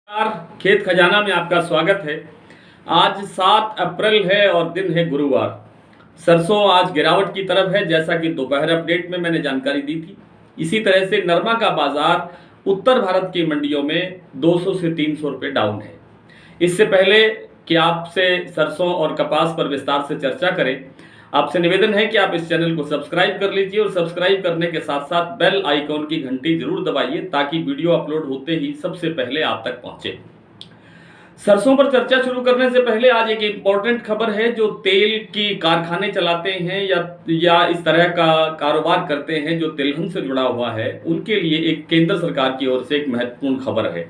नमस्कार, खेत खजाना में आपका स्वागत है। आज 7 अप्रैल है और दिन है गुरुवार। सरसों आज गिरावट की तरफ है, जैसा कि दोपहर अपडेट में मैंने जानकारी दी थी। इसी तरह से नरमा का बाजार उत्तर भारत की मंडियों में 200 से 300 रुपये डाउन है। इससे पहले कि आपसे सरसों और कपास पर विस्तार से चर्चा करें, आपसे निवेदन है कि आप इस चैनल को सब्सक्राइब कर लीजिए और सब्सक्राइब करने के साथ साथ बेल आइकॉन की घंटी जरूर दबाइए ताकि वीडियो अपलोड होते ही सबसे पहले आप तक पहुंचे। सरसों पर चर्चा शुरू करने से पहले आज एक इम्पोर्टेंट खबर है। जो तेल की कारखाने चलाते हैं या इस तरह का कारोबार करते हैं जो तिलहन से जुड़ा हुआ है, उनके लिए एक केंद्र सरकार की ओर से एक महत्वपूर्ण खबर है।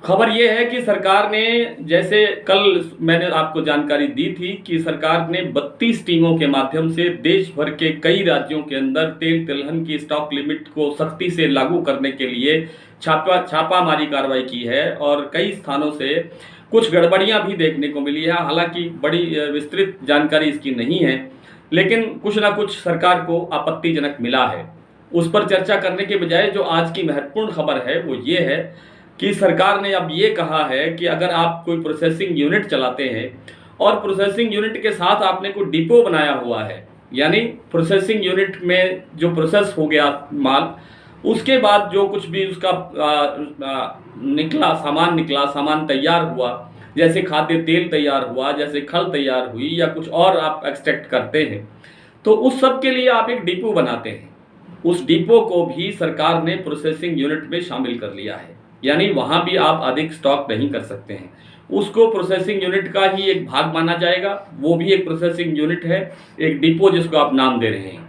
खबर यह है कि सरकार ने, जैसे कल मैंने आपको जानकारी दी थी कि सरकार ने 32 टीमों के माध्यम से देश भर के कई राज्यों के अंदर तेल तिलहन की स्टॉक लिमिट को सख्ती से लागू करने के लिए छापामारी कार्रवाई की है और कई स्थानों से कुछ गड़बड़ियां भी देखने को मिली है। हालांकि बड़ी विस्तृत जानकारी इसकी नहीं है, लेकिन कुछ ना कुछ सरकार को आपत्तिजनक मिला है। उस पर चर्चा करने के बजाय जो आज की महत्वपूर्ण खबर है वो ये है कि सरकार ने अब ये कहा है कि अगर आप कोई प्रोसेसिंग यूनिट चलाते हैं और प्रोसेसिंग यूनिट के साथ आपने कोई डिपो बनाया हुआ है, यानी प्रोसेसिंग यूनिट में जो प्रोसेस हो गया माल, उसके बाद जो कुछ भी उसका सामान तैयार हुआ, जैसे खाद्य तेल तैयार हुआ, जैसे खल तैयार हुई या कुछ और आप एक्सट्रैक्ट करते हैं, तो उस सब के लिए आप एक डिपो बनाते हैं। उस डिपो को भी सरकार ने प्रोसेसिंग यूनिट में शामिल कर लिया है, यानी वहां भी आप अधिक स्टॉक नहीं कर सकते हैं। उसको प्रोसेसिंग यूनिट का ही एक भाग माना जाएगा। वो भी एक प्रोसेसिंग यूनिट है, एक डिपो जिसको आप नाम दे रहे हैं।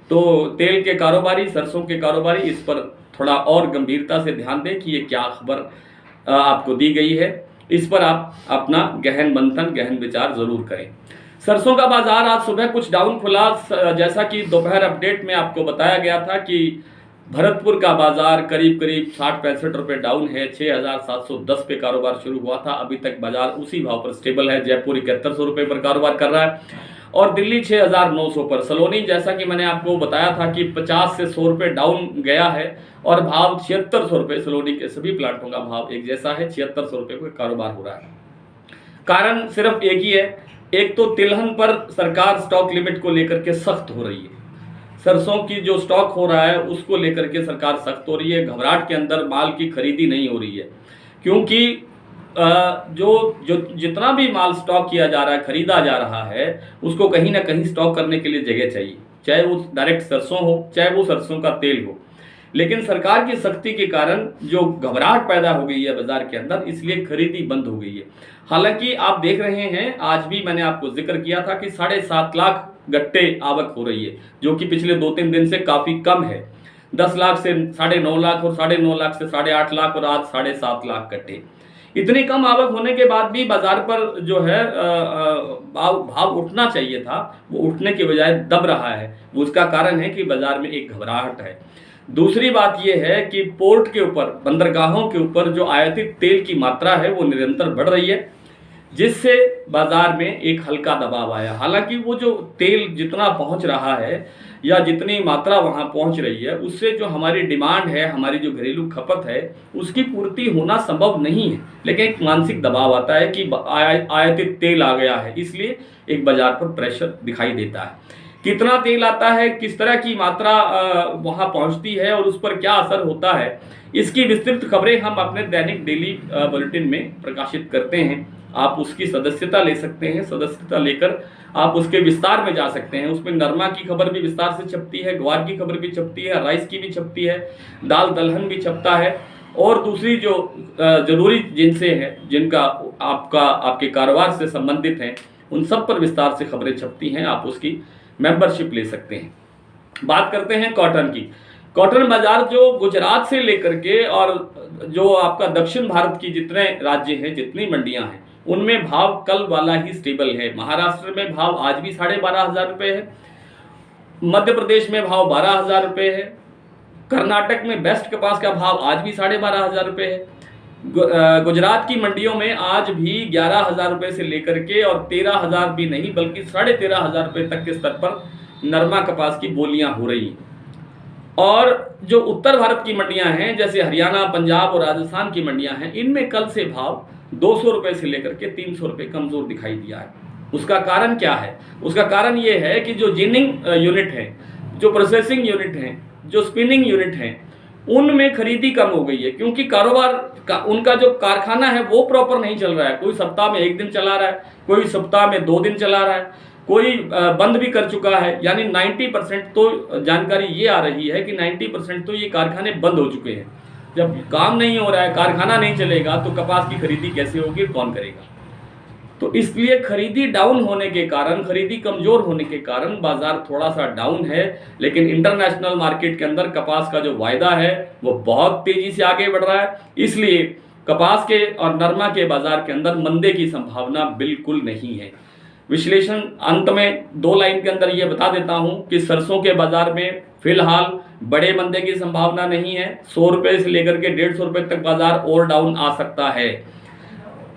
तो तेल के कारोबारी, सरसों के कारोबारी इस पर थोड़ा और गंभीरता से ध्यान दें कि ये क्या खबर आपको दी गई है। इस पर आप अपना गहन मंथन, गहन विचार जरूर करें। सरसों का बाजार आज सुबह कुछ डाउन खुला। जैसा कि दोपहर अपडेट में आपको बताया गया था कि भरतपुर का बाजार करीब 60-65 रुपये डाउन है। 6,710 पे कारोबार शुरू हुआ था। अभी तक बाजार उसी भाव पर स्टेबल है। जयपुर 7100 रुपये पर कारोबार कर रहा है और दिल्ली 6,900 पर। सलोनी, जैसा कि मैंने आपको बताया था कि 50 से 100 रुपये डाउन गया है और भाव 7600 रुपये। सलोनी के सभी प्लांटों का भाव एक जैसा है, 7600 रुपये का कारोबार हो रहा है। कारण सिर्फ एक ही है, एक तो तिलहन पर सरकार स्टॉक लिमिट को लेकर के सख्त हो रही है। सरसों की जो स्टॉक हो रहा है उसको लेकर के सरकार सख्त हो रही है। घबराहट के अंदर माल की खरीदी नहीं हो रही है, क्योंकि जो जितना भी माल स्टॉक किया जा रहा है, खरीदा जा रहा है, उसको कहीं ना कहीं स्टॉक करने के लिए जगह चाहिए, चाहे वो डायरेक्ट सरसों हो, चाहे वो सरसों का तेल हो। लेकिन सरकार की सख्ती के कारण जो घबराहट पैदा हो गई है बाजार के अंदर, इसलिए खरीदी बंद हो गई है। हालांकि आप देख रहे हैं, आज भी मैंने आपको जिक्र किया था कि 7.5 लाख गट्टे आवक हो रही है, जो कि पिछले 2-3 दिन से काफी कम है। 10 लाख से 9.5 लाख और 9.5 लाख से 8.5 लाख और आज 7.5 लाख गट्टे। इतनी कम आवक होने के बाद भी बाजार पर जो है भाव उठना चाहिए था, वो उठने के बजाय दब रहा है। वो उसका कारण है कि बाजार में एक घबराहट है। दूसरी बात यह है कि पोर्ट के ऊपर, बंदरगाहों के ऊपर जो आयातित तेल की मात्रा है वो निरंतर बढ़ रही है, जिससे बाजार में एक हल्का दबाव आया। हालांकि वो जो तेल जितना पहुंच रहा है या जितनी मात्रा वहां पहुंच रही है, उससे जो हमारी डिमांड है, हमारी जो घरेलू खपत है, उसकी पूर्ति होना संभव नहीं है। लेकिन एक मानसिक दबाव आता है कि आयातित तेल आ गया है, इसलिए एक बाजार पर प्रेशर दिखाई देता है। कितना तेल आता है, किस तरह की मात्रा वहां पहुंचती है और उस पर क्या असर होता है, इसकी विस्तृत खबरें हम अपने दैनिक डेली बुलेटिन में प्रकाशित करते हैं। आप उसकी सदस्यता ले सकते हैं। सदस्यता लेकर आप उसके विस्तार में जा सकते हैं। उसमें नरमा की खबर भी विस्तार से छपती है, ग्वार की खबर भी छपती है, राइस की भी छपती है, दाल दलहन भी छपता है, और दूसरी जो जरूरी जिनसे हैं, जिनका आपके कारोबार से संबंधित हैं, उन सब पर विस्तार से खबरें छपती हैं। आप उसकी मेंबरशिप ले सकते हैं। बात करते हैं कॉटन की। कॉटन बाजार जो गुजरात से लेकर के और जो आपका दक्षिण भारत की जितने राज्य हैं, जितनी मंडियां हैं, उनमें भाव कल वाला ही स्टेबल है। महाराष्ट्र में भाव आज भी 12,500 रुपये है। मध्य प्रदेश में भाव 12,000 रुपये है। कर्नाटक में बेस्ट कपास का भाव आज भी 12,500 रुपये है। गुजरात की मंडियों में आज भी 11,000 रुपये से लेकर के और 13,000 भी नहीं बल्कि 13,500 रुपये तक के स्तर पर नरमा कपास की बोलियां हो रही हैं। और जो उत्तर भारत की मंडियां हैं जैसे हरियाणा, पंजाब और राजस्थान की मंडियां हैं, इनमें कल से भाव 200 रुपये से लेकर के 300 रुपये कमज़ोर दिखाई दिया है। उसका कारण क्या है? उसका कारण ये है कि जो जिनिंग यूनिट है, जो प्रोसेसिंग यूनिट हैं, जो स्पिनिंग यूनिट हैं, उनमें खरीदी कम हो गई है, क्योंकि कारोबार का उनका जो कारखाना है वो प्रॉपर नहीं चल रहा है। कोई सप्ताह में 1 दिन चला रहा है, कोई सप्ताह में 2 दिन चला रहा है, कोई बंद भी कर चुका है। यानी 90% तो जानकारी ये आ रही है कि 90% तो ये कारखाने बंद हो चुके हैं। जब काम नहीं हो रहा है, कारखाना नहीं चलेगा, तो कपास की खरीदी कैसे होगी, कौन करेगा? तो इसलिए खरीदी डाउन होने के कारण, खरीदी कमजोर होने के कारण बाजार थोड़ा सा डाउन है। लेकिन इंटरनेशनल मार्केट के अंदर कपास का जो वायदा है वो बहुत तेजी से आगे बढ़ रहा है। इसलिए कपास के और नरमा के बाजार के अंदर मंदे की संभावना बिल्कुल नहीं है। विश्लेषण अंत में 2 लाइन के अंदर ये बता देता हूं कि सरसों के बाजार में फिलहाल बड़े मंदे की संभावना नहीं है। 100 रुपये से लेकर के 150 रुपये तक बाजार और डाउन आ सकता है,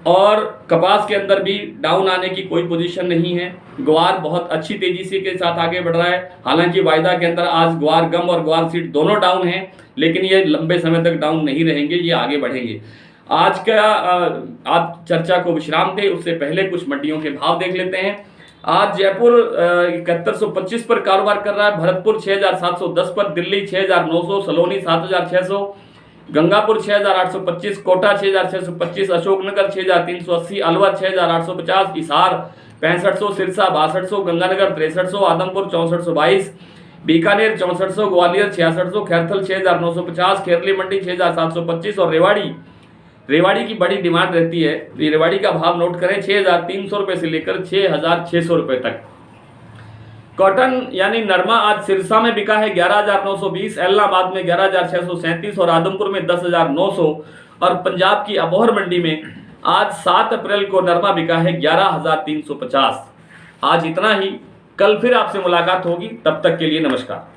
और कपास के अंदर भी डाउन आने की कोई पोजीशन नहीं है। ग्वार बहुत अच्छी तेजी से के साथ आगे बढ़ रहा है। हालांकि वायदा के अंदर आज ग्वार गम और ग्वार सीड दोनों डाउन हैं, लेकिन ये लंबे समय तक डाउन नहीं रहेंगे, ये आगे बढ़ेंगे। आज का आप चर्चा को विश्राम दें, उससे पहले कुछ मंडियों के भाव देख लेते हैं। आज जयपुर 7125 पर कारोबार कर रहा है, भरतपुर 6710 पर, दिल्ली 6900, सलोनी 7600, गंगापुर 6825, कोटा 6625, अशोकनगर 6380, अलवर 6850, हिसार 6500, सिरसा 6200, गंगानगर 6300, आदमपुर 6422, बीकानेर 6400, ग्वालियर 6600, खैरथल 6950, खेरली मंडी 6725 और रेवाड़ी की बड़ी डिमांड रहती है। रेवाड़ी का भाव नोट करें 6300 रुपये से लेकर 6600 रुपये तक। कॉटन यानी नरमा आज सिरसा में बिका है 11920, एलनाबाद में 11637 और आदमपुर में 10900, और पंजाब की अबोहर मंडी में आज 7 अप्रैल को नरमा बिका है 11350। आज इतना ही, कल फिर आपसे मुलाकात होगी, तब तक के लिए नमस्कार।